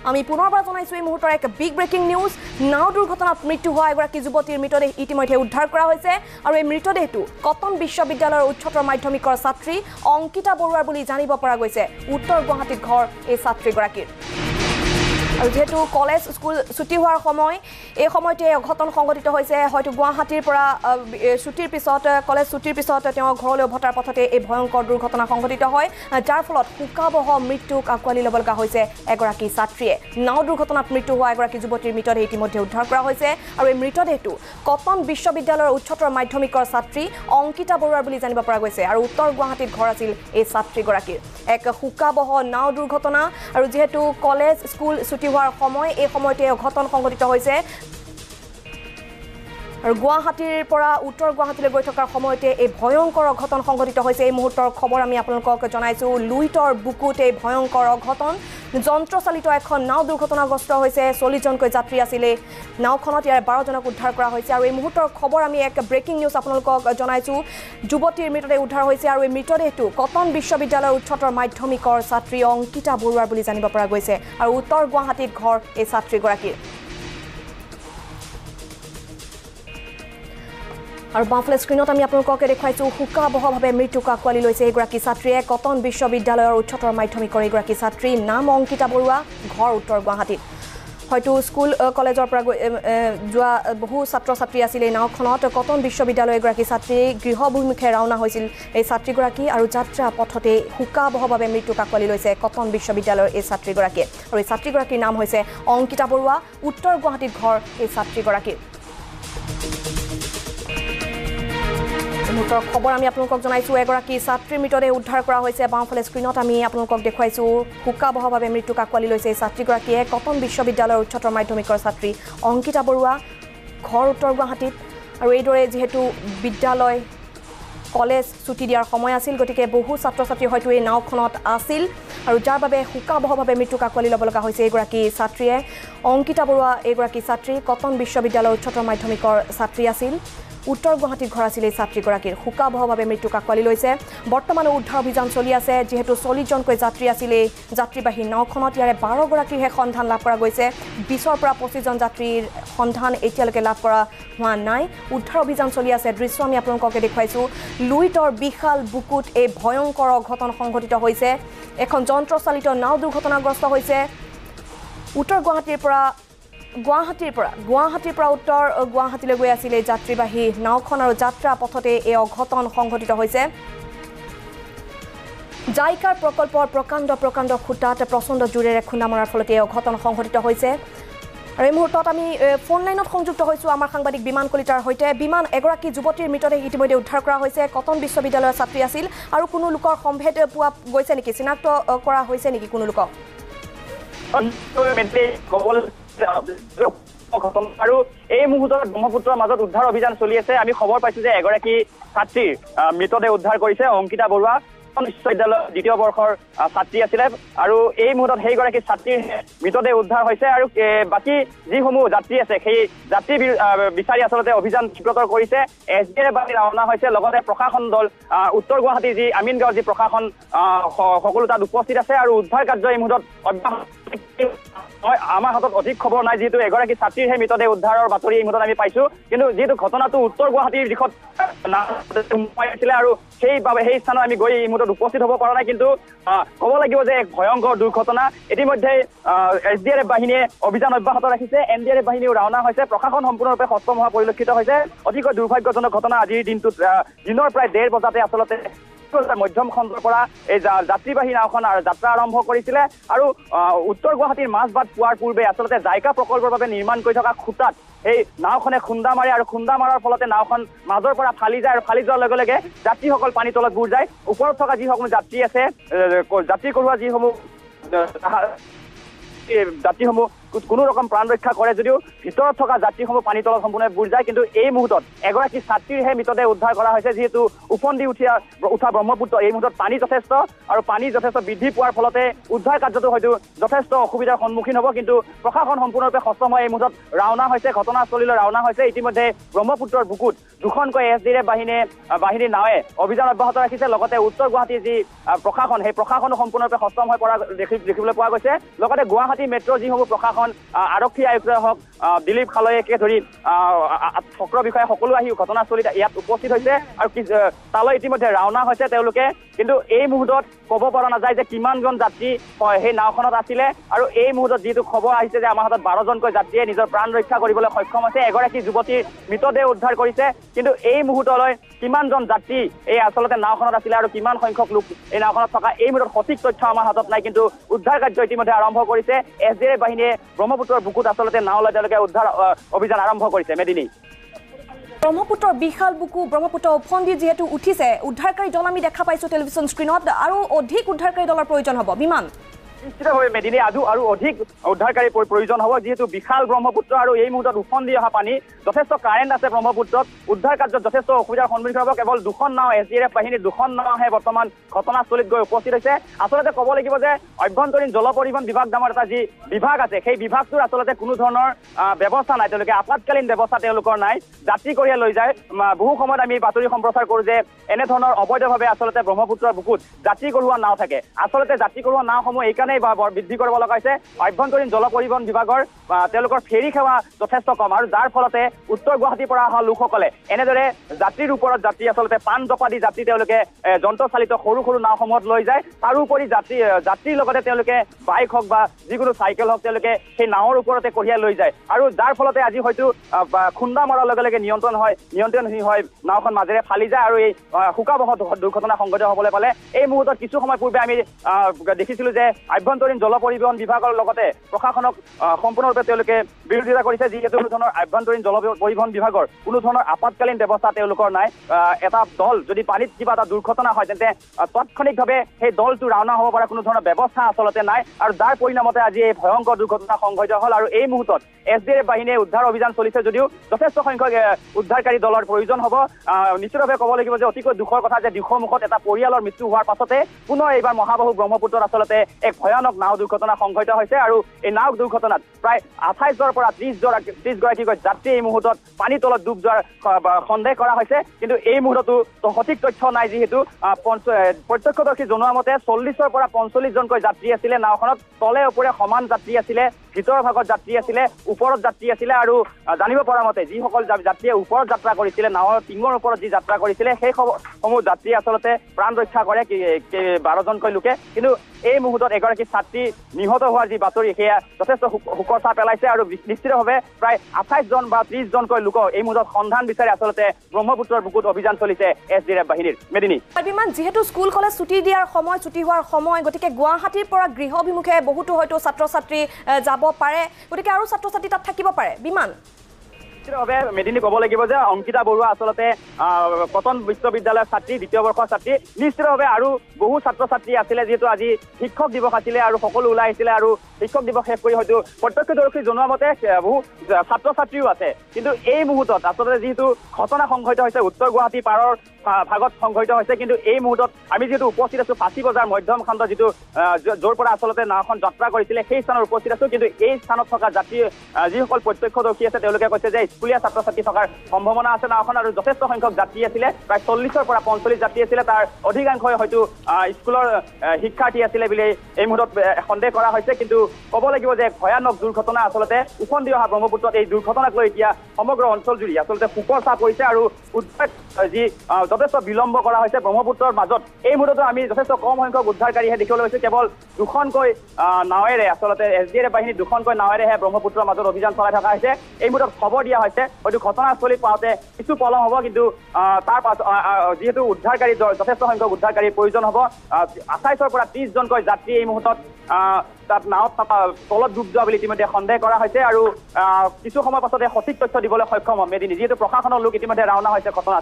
আমি পুনৰবাৰ জনাইছো এই মুহূৰ্তৰ এক বিগ ব্ৰেকিং নিউজ নাও দুৰ্ঘটনাত মৃত্যু হোৱা এগৰাকী যুৱতীৰ মৃতদেহ ইতিমধ্যে উদ্ধাৰ কৰা হৈছে আৰু এই মৃতদেহটো কটন বিশ্ববিদ্যালয়ৰ উচ্চতৰ মাধ্যমিকৰ ছাত্ৰী অংকিতা বৰুৱাৰ বুলি জানিব পৰা গৈছে উত্তৰ গুৱাহাটীত ঘৰ এই ছাত্ৰীগৰাকীৰ আৰু যেহেতু কলেজ স্কুল ছুটি হোৱাৰ সময় এই সময়তে অঘটন সংঘটিত হৈছে হয়তো গুৱাহাটীৰ পৰা ছুটিৰ পিছত কলেজ ছুটিৰ পিছত তেওঁ ঘৰলৈ উভতাৰ পথতে এই ভয়ংকৰ দুৰ্ঘটনা সংঘটিত হয় যাৰ ফলত শোকাবহ মৃত্যুক আঁকোৱালি ল'ব লগা হৈছে এগৰাকী ছাত্ৰীয়ে নাও দুৰ্ঘটনাত মৃত্যু হোৱা এগৰাকী যুৱতীৰ মৃতদেহ ইতিমধ্যে উদ্ধাৰ কৰা হৈছে আৰু এই মৃতদেহটো কটন বিশ্ববিদ্যালয়ৰ উচ্চতৰ মাধ্যমিকৰ ছাত্ৰী অংকিতা বৰুৱাৰ বুলি জানিব পৰা গৈছে আৰু উত্তৰ গুৱাহাটীত ঘৰ আছিল এই ছাত্ৰীগৰাকীৰ এক শোকাবহ নাও দুৰ্ঘটনা আৰু যেহেতু কলেজ স্কুল ছুটি হোৱাৰ সময় এই সময়তে অঘটন সংঘটিত হৈছে আৰু গুৱাহাটীৰ পৰা উত্তৰ গুৱাহাটীলৈ গৈ থকাৰ সময়তে এই ভয়ংকৰ অঘটন সংঘটিত হৈছে এই মুহূৰ্তৰ খবৰ আমি আপোনালোকক জনাইছো লুইটৰ বুকুত এই ভয়ংকৰ অঘটন যন্ত্ৰচালিত এখন নাও দুৰ্ঘটনাগ্ৰস্ত হৈছে 40 জনকৈ যাত্ৰী আছিল নাওখনত ইয়াৰ 12 জনক উদ্ধাৰ কৰা হৈছে আৰু এই মুহূৰ্তৰ খবৰ আমি এক ব্ৰেকিং নিউজ আপোনালোকক জনাইছো যুৱতীৰ মৃতদেহ উদ্ধাৰ হৈছে আৰু এই মৃতদেহটো কটন বিশ্ববিদ্যালয়ৰ উচ্চতৰ মাধ্যমিকৰ ছাত্ৰী অংকিতা বৰুৱাৰ বুলি জানিব পৰা গৈছে আৰু উত্তৰ গুৱাহাটীত ঘৰ এই ছাত্ৰীগৰাকীৰ আৰু বাফলে স্ক্ৰিনত আমি আপোনালোকক দেখাইছো শোকাবহভাৱে মৃত্যুক আঁকোৱালি লৈছে এগৰাকী ছাত্ৰীয়ে কটন বিশ্ববিদ্যালয়ৰ উচ্চতৰ মাধ্যমিকৰ এগৰাকী ছাত্ৰী নাম অংকিতা বৰুৱা ঘৰ উত্তৰ গুৱাহাটীত হয়তো স্কুল কলেজৰ পৰা যোৱা বহু ছাত্ৰ ছাত্ৰী আছিল এই নাওখনত কটন বিশ্ববিদ্যালয়ৰ এগৰাকী ছাত্ৰী গৃহভূমিমুখে ৰাওনা হৈছিল এই ছাত্ৰীগৰাকী আৰু যাত্ৰা পথতে শোকাবহভাৱে মৃত্যুক আঁকোৱালি লৈছে কটন বিশ্ববিদ্যালয়ৰ এই ছাত্ৰীগৰাকীয়ে আৰু এই ছাত্ৰীগৰাকীৰ নাম হৈছে অংকিতা বৰুৱা উত্তৰ গুৱাহাটীত ঘৰ এই ছাত্ৰীগৰাকীৰ মুহূৰ্তৰ খবৰ আমি আপোনালোকক জনাইছো এগৰাকী ছাত্ৰীৰ মৃতদেহ উদ্ধাৰ কৰা হৈছে বাওঁফালে স্ক্ৰিনত আমি আপোনালোকক দেখুৱাইছো শোকাবহভাৱে মৃত্যুক আঁকোৱালি লৈছে এই ছাত্ৰীগৰাকীয়ে কটন বিশ্ববিদ্যালয়ৰ উচ্চতৰ মাধ্যমিকৰ ছাত্ৰী অংকিতা বৰুৱা ঘৰ উত্তৰ গুৱাহাটীত আৰু এইদৰে যিহেতু বিদ্যালয় কলেজ ছুটি দিয়াৰ সময় আছিল গতিকে বহু ছাত্ৰ ছাত্ৰী হয়তো এই নাওখনত আছিল আৰু যাৰ বাবে শোকাবহভাৱে মৃত্যুক আঁকোৱালি ল'ব লগা হৈছে এগৰাকী ছাত্ৰীয়ে অংকিতা বৰুৱা এগৰাকী ছাত্ৰী কটন বিশ্ববিদ্যালয়ৰ উচ্চতৰ মাধ্যমিকৰ ছাত্ৰী আছিল উত্তৰ গুৱাহাটীত ঘৰ আছিল এই ছাত্ৰীগৰাকীৰ শোকাবহভাৱে মৃত্যুক আঁকোৱালি লৈছে বৰ্তমান উদ্ধাৰ অভিযান চলি আছে যিহেতু 40 জনকৈ যাত্ৰী আছিল এই যাত্ৰীবাহী নাওখনত ইয়াৰে 12 গৰাকীৰহে সন্ধান লাভ কৰা গৈছে 20ৰ পৰা 25 জন যাত্ৰীৰ সন্ধান এতিয়ালৈকে লাভ কৰা হোৱা নাই উদ্ধাৰ অভিযান চলি আছে দৃশ্য আমি আপোনালোকক দেখুৱাইছো লুইটৰ বিশাল বুকুত এই ভয়ংকৰ অঘটন সংঘটিত হৈছে এখন যন্ত্ৰচালিত নাও দুৰ্ঘটনাগ্ৰস্ত হৈছে উত্তৰ গুৱাহাটীৰ পৰা উত্তৰ গুৱাহাটীলৈ গৈ আছিল এই যাত্ৰীবাহী নাওখন আৰু যাত্ৰা পথতে এই অঘটন সংঘটিত হৈছে জাইকাৰ প্ৰকল্পৰ প্ৰকাণ্ড খুঁটাত প্ৰচণ্ড জোৰেৰে খুন্দা মৰাৰ ফলতে এই অঘটন সংঘটিত হৈছে আৰু এই মুহূৰ্তত আমি ফোন লাইনত সংযুক্ত হৈছো আমাৰ সাংবাদিক বিমান কলিতাৰ সৈতে বিমান এগৰাকী যুৱতীৰ মৃতদেহ ইতিমধ্যে উদ্ধাৰ কৰা হৈছে কটন বিশ্ববিদ্যালয়ৰ ছাত্ৰী আছিল আৰু কোনো লোকৰ সম্ভেদ পোৱা গৈছে নেকি চিনাক্ত কৰা হৈছে নেকি কোনো লোকক আৰু এই মুহূৰ্তত ব্ৰহ্মপুত্ৰৰ মাজত উদ্ধাৰ অভিযান চলি আছে আমি খবৰ পাইছো যে এগৰাকী ছাত্ৰীৰ মৃতদেহ উদ্ধাৰ কৰিছে অংকিতা বৰুৱা বিশ্ববিদ্যালয়ৰ দ্বিতীয় বৰ্ষৰ ছাত্ৰী আছিলে আৰু এই মুহূৰ্তত সেইগৰাকী ছাত্ৰীৰ মৃতদেহ উদ্ধাৰ হৈছে আৰু বাকী যিসমূহ যাত্ৰী আছে সেই যাত্ৰী বিচাৰি আচলতে অভিযান তীব্ৰতৰ কৰিছে SDF বাহিনী ৰাওনা হৈছে লগতে প্ৰশাসন দল উত্তৰ গুৱাহাটীৰ যি আমিনগাঁও যি প্ৰশাসন সকলো তাত উপস্থিত আছে আৰু উদ্ধাৰ কাৰ্য এই মুহূৰ্তত আমাৰ হাতত অধিক খবৰ নাই যিহেতু এগৰাকী ছাত্ৰীৰহে মৃতদেহ উদ্ধাৰৰ বাতৰি এই মুহূৰ্তত আমি পাইছো কিন্তু যিহেতু ঘটনাটো উত্তৰ গুৱাহাটীৰ দিশত আছিলে আৰু সেইবাবে সেই স্থানত আমি গৈ এই মুহূৰ্তত উপস্থিত হ'ব পৰা নাই কিন্তু ক'ব লাগিব যে এক ভয়ংকৰ দুৰ্ঘটনা ইতিমধ্যে SDF বাহিনীয়ে অভিযান অব্যাহত ৰাখিছে NDRF বাহিনীও ৰাওনা হৈছে প্ৰশাসন সম্পূৰ্ণৰূপে সক্ষম হোৱা পৰিলক্ষিত হৈছে অতিকৈ দুৰ্ভাগ্যজনক ঘটনা আজিৰ দিনটোত দিনৰ প্ৰায় 1:30 বজাতে আচলতে মধ্যম খণ্ডৰ পৰা এই যাত্ৰীবাহী নাওখন যাত্ৰা আৰম্ভ কৰিছিলে আৰু উত্তৰ গুৱাহাটীৰ মাজবাট পোৱাৰ পূৰ্বে আচলতে জাইকা প্ৰকল্পৰ বাবে নিৰ্মাণ কৰি থকা খুঁটাত এই নাওখনে খুন্দা মাৰে আৰু খুন্দা মাৰাৰ ফলতে নাওখন মাজৰ পৰা ফালি যায় আৰু ফালি যোৱাৰ লগে লগে যাত্ৰীসকল পানীৰ তলত বুৰ যায় ওপৰত থকা যিসমূহ যাত্ৰী আছে যাত্ৰী কৰোৱা যিসমূহ যাত্ৰীসমূহ কোনো ৰকম প্ৰাণ ৰক্ষা কৰে যদিও ভিতৰত থকা যাত্ৰীসমূহ পানীৰ তলত সম্পূৰ্ণ বুৰ যায় কিন্তু এই মুহূৰ্তত এগৰাকী ছাত্ৰীৰহে মৃতদেহ উদ্ধাৰ কৰা হৈছে যিহেতু ওফন্দি উঠা ব্ৰহ্মপুত্ৰ এই মুহূৰ্তত পানী যথেষ্ট আৰু পানী যথেষ্ট বৃদ্ধি পোৱাৰ ফলতে উদ্ধাৰ কাৰ্যটো হয়তো যথেষ্ট অসুবিধাৰ সন্মুখীন হ'ব কিন্তু প্ৰশাসন সম্পূৰ্ণৰূপে সষ্টম হৈ এই মুহূৰ্তত ৰাওনা হৈছে ঘটনাস্থলীলৈ ৰাওনা হৈছে ইতিমধ্যে ব্ৰহ্মপুত্ৰৰ বুকুত দুখনকৈ SDF বাহিনীৰ নাৱে অভিযান অব্যাহত ৰাখিছে লগতে উত্তৰ গুৱাহাটীৰ যি প্ৰশাসন সেই প্ৰশাসনো সম্পূৰ্ণৰূপে সষ্টম হৈ পৰা দেখিবলৈ পোৱা গৈছে লগতে গুৱাহাটী মেট্ৰ' যিসমূহ প্ৰশাসন আৰক্ষী আয়ুক্তই হওক দিলীপ খালৈকে ধৰি চক্ৰ বিষয়া সকলো আহি ঘটনাস্থলীত ইয়াত উপস্থিত হৈছে আৰু তালৈ ইতিমধ্যে ৰাওনা হৈছে তেওঁলোকে কিন্তু এই মুহূৰ্তত ক'ব পৰা নাযায় যে কিমানজন যাত্ৰী সেই নাওখনত আছিলে আৰু এই মুহূৰ্তত যিটো খবৰ আহিছে যে আমাৰ হাতত 12জনকৈ যাত্ৰীয়ে নিজৰ প্ৰাণ ৰক্ষা কৰিবলৈ সক্ষম হৈছে এগৰাকী যুৱতীৰ মৃতদেহ উদ্ধাৰ কৰিছে কিন্তু এই মুহূৰ্তলৈ কিমানজন যাত্ৰী এই আচলতে নাওখনত আছিলে আৰু কিমান সংখ্যক লোক এই নাওখনত থকা এই মুহূৰ্তত সঠিক তথ্য আমাৰ হাতত নাই কিন্তু উদ্ধাৰ কাৰ্য ইতিমধ্যে আৰম্ভ কৰিছে SDF বাহিনীয়ে ব্ৰহ্মপুত্ৰৰ বুকুত আচলতে নাও লৈ তেওঁলোকে উদ্ধাৰ অভিযান আৰম্ভ কৰিছে মেদিনী ব্ৰহ্মপুত্ৰৰ বিশাল বুকু ব্ৰহ্মপুত্ৰ উফন্দি যিহেতু উঠিছে উদ্ধাৰকাৰী দল আমি দেখা পাইছোঁ টেলিভিছন স্ক্ৰীণত আৰু অধিক উদ্ধাৰকাৰী দলৰ প্ৰয়োজন হ'ব বিমান নিশ্চিতভাৱে মেদিনী আৰু অধিক উদ্ধাৰকাৰী প্ৰয়োজন হ'ব যিহেতু বিশাল ব্ৰহ্মপুত্ৰ আৰু এই মুহূৰ্তত উফন্দি অহা পানী যথেষ্ট কাৰেণ্ট আছে ব্ৰহ্মপুত্ৰত উদ্ধাৰ কাৰ্যত যথেষ্ট অসুবিধাৰ সন্মুখীন হ'ব কেৱল দুখন নাও SDF বাহিনীৰ দুখন নাওহে বৰ্তমান ঘটনাস্থলীত গৈ উপস্থিত হৈছে আচলতে ক'ব লাগিব যে অভ্যন্তৰীণ জল পৰিবহণ বিভাগ নামৰ এটা যি বিভাগ আছে সেই বিভাগটোৰ আচলতে কোনো ধৰণৰ ব্যৱস্থা নাই তেওঁলোকে আপতকালীন ব্যৱস্থা তেওঁলোকৰ নাই যাত্ৰী কঢ়িয়াই লৈ যায় বহু সময়ত আমি বাতৰি সম্প্ৰচাৰ কৰোঁ যে এনেধৰণৰ অবৈধভাৱে আচলতে ব্ৰহ্মপুত্ৰৰ বুকুত যাত্ৰী কঢ়িওৱা নাও থাকে আচলতে যাত্ৰী কঢ়িওৱা নাওসমূহ এইকাৰণে বৃদ্ধি কৰিব লগা হৈছে অভ্যন্তৰীণ জল পৰিবহণ বিভাগৰ তেওঁলোকৰ ফেৰী সেৱা যথেষ্ট কম আৰু যাৰ ফলতে উত্তৰ গুৱাহাটীৰ পৰা অহা লোকসকলে এনেদৰে যাত্ৰীৰ ওপৰত যাত্ৰী আচলতে পাণ জপা দি যাত্ৰী তেওঁলোকে যন্ত্ৰচালিত সৰু সৰু নাওসমূহত লৈ যায় তাৰোপৰি যাত্ৰীৰ লগতে তেওঁলোকে বাইক হওক বা যিকোনো চাইকেল হওক তেওঁলোকে সেই নাৱৰ ওপৰতে কঢ়িয়াই লৈ যায় আৰু যাৰ ফলতে আজি হয়তো খুন্দা মৰাৰ লগে লগে নিয়ন্ত্ৰণহীন হয় নাওখন মাজেৰে ফালি যায় আৰু এই শোকাবহ দুৰ্ঘটনা সংঘটিত হ'বলৈ পালে এই মুহূৰ্তত কিছু সময় পূৰ্বে আমি দেখিছিলোঁ যে আভ্যন্তৰীণ জল পৰিবহণ বিভাগৰ লগতে প্ৰশাসনক সম্পূৰ্ণৰূপে তেওঁলোকে বিৰোধিতা কৰিছে যিহেতু কোনো ধৰণৰ আভ্যন্তৰীণ জল পৰিবহণ বিভাগৰ কোনো ধৰণৰ আপতকালীন ব্যৱস্থা তেওঁলোকৰ নাই এটা দল যদি পানীত কিবা এটা দুৰ্ঘটনা হয় তেন্তে তাৎক্ষণিকভাৱে সেই দলটো ৰাওনা হ'ব পৰা কোনো ধৰণৰ ব্যৱস্থা আচলতে নাই আৰু যাৰ পৰিণামতে আজি এই ভয়ংকৰ দুৰ্ঘটনা সংঘটিত হ'ল আৰু এই মুহূৰ্তত SDF বাহিনীয়ে উদ্ধাৰ অভিযান চলিছে যদিও যথেষ্ট সংখ্যক উদ্ধাৰকাৰী দলৰ প্ৰয়োজন হ'ব নিশ্চিতভাৱে ক'ব লাগিব যে অতিকৈ দুখৰ কথা যে দিশৰ এটা পৰিয়ালৰ মৃত্যু হোৱাৰ পাছতে পুনৰ এইবাৰ মহাবাহু ব্ৰহ্মপুত্ৰত আচলতে এক ভয়ানক নাও দুৰ্ঘটনা সংঘটিত হৈছে আৰু এই নাও দুৰ্ঘটনাত প্ৰায় 28ৰ পৰা 30গৰাকীকৈ যাত্ৰী এই মুহূৰ্তত পানীৰ তলত ডুব যোৱাৰ সন্দেহ কৰা হৈছে কিন্তু এই মুহূৰ্ততো সঠিক তথ্য নাই যিহেতু প্ৰত্যক্ষদৰ্শী জনোৱা মতে 40ৰ পৰা 45জনকৈ যাত্ৰী আছিলে নাওখনত তলে ওপৰে সমান যাত্ৰী আছিলে ভিতৰৰ ভাগত যাত্ৰী আছিলে ওপৰত যাত্ৰী আছিলে আৰু জানিব পৰা মতে যিসকল যাত্ৰীয়ে ওপৰত যাত্ৰা কৰিছিলে নাৱৰ টিঙৰ ওপৰত যি যাত্ৰা কৰিছিলে সেই সমূহ যাত্ৰী আচলতে প্ৰাণ ৰক্ষা কৰে 12জনকৈ লোকে কিন্তু এই মুহূৰ্তত এগৰাকী ছাত্ৰী নিহত হোৱাৰ যি বাতৰি সেয়া যথেষ্ট শোকৰ ছাঁ পেলাইছে আৰু নিশ্চিতভাৱে প্ৰায় 28জন বা 30জনকৈ লোকক এই মুহূৰ্তত সন্ধান বিচাৰি আচলতে ব্ৰহ্মপুত্ৰৰ বুকুত অভিযান চলিছে SDF বাহিনীৰ মেদিনী বিমান যিহেতু স্কুল কলেজ ছুটি দিয়াৰ সময় ছুটি হোৱাৰ সময় গতিকে গুৱাহাটীৰ পৰা গৃহ অভিমুখে বহুতো হয়তো ছাত্ৰ ছাত্ৰী যাব পাৰে গতিকে আৰু ছাত্ৰ ছাত্ৰী তাত থাকিব পাৰে বিমান নিশ্চিতভাৱে মেদিনী ক'ব লাগিব যে অংকিতা বৰুৱা আচলতে কটন বিশ্ববিদ্যালয়ৰ ছাত্ৰী দ্বিতীয় বৰ্ষৰ ছাত্ৰী নিশ্চিতভাৱে আৰু বহু ছাত্ৰ ছাত্ৰী আছিলে যিহেতু আজি শিক্ষক দিৱস আছিলে আৰু সকলো ওলাই আহিছিলে আৰু শিক্ষক দিৱস শেষ কৰি হয়তো প্ৰত্যক্ষদৰ্শী জনোৱা মতে বহু ছাত্ৰ ছাত্ৰীও আছে কিন্তু এই মুহূৰ্তত আচলতে যিহেতু ঘটনা সংঘটিত হৈছে উত্তৰ গুৱাহাটী পাৰৰ ভাগত সংঘটিত হৈছে কিন্তু এই মুহূৰ্তত আমি যিহেতু উপস্থিত আছোঁ ফাঁচী বজাৰ মধ্যম খণ্ড যিটো য'ৰ পৰা আচলতে নাওখন যাত্ৰা কৰিছিলে সেই স্থানত উপস্থিত আছোঁ কিন্তু এই স্থানত থকা যাত্ৰী যিসকল প্ৰত্যক্ষদৰ্শী আছে তেওঁলোকে কৈছে যে স্কুলীয়া ছাত্ৰ ছাত্ৰী থকাৰ সম্ভাৱনা আছে নাওখন আৰু যথেষ্ট সংখ্যক যাত্ৰী আছিলে প্ৰায় 40ৰ পৰা 45 যাত্ৰী আছিলে তাৰ অধিকাংশই হয়তো স্কুলৰ শিক্ষাৰ্থী আছিলে বুলি এই মুহূৰ্তত সন্দেহ কৰা হৈছে কিন্তু ক'ব লাগিব যে ভয়ানক দুৰ্ঘটনা আচলতে উফন্দি অহা ব্ৰহ্মপুত্ৰত এই দুৰ্ঘটনাক লৈ এতিয়া সমগ্ৰ অঞ্চল জুৰি আচলতে শোকৰ ছাঁ পৰিছে আৰু উদ্ধাৰ যি যথেষ্ট বিলম্ব কৰা হৈছে ব্ৰহ্মপুত্ৰৰ মাজত এই মুহূৰ্তত আমি যথেষ্ট কম সংখ্যক উদ্ধাৰকাৰীহে দেখিবলৈ পাইছোঁ কেৱল দুখনকৈ নাৱেৰে আচলতে SDF বাহিনী দুখনকৈ নাৱেৰেহে ব্ৰহ্মপুত্ৰৰ মাজত অভিযান চলাই থকা হৈছে এই মুহূৰ্তত খবৰ দিয়া হৈছে হয়তো ঘটনাস্থলীত পাওঁতে কিছু পলম হ'ব কিন্তু তাৰ পাছত যিহেতু উদ্ধাৰকাৰী যথেষ্ট সংখ্যক উদ্ধাৰকাৰীৰ প্ৰয়োজন হ'ব 28ৰ পৰা 30জনকৈ যাত্ৰী এই মুহূৰ্তত তাত নাৱত তলত ডুব যোৱা বুলি ইতিমধ্যে সন্দেহ কৰা হৈছে আৰু কিছু সময় পাছতে সঠিক তথ্য দিবলৈ সক্ষম হ'ব মেদিনী যিহেতু প্ৰশাসনৰ লোক ইতিমধ্যে ৰাওনা হৈছে ঘটনা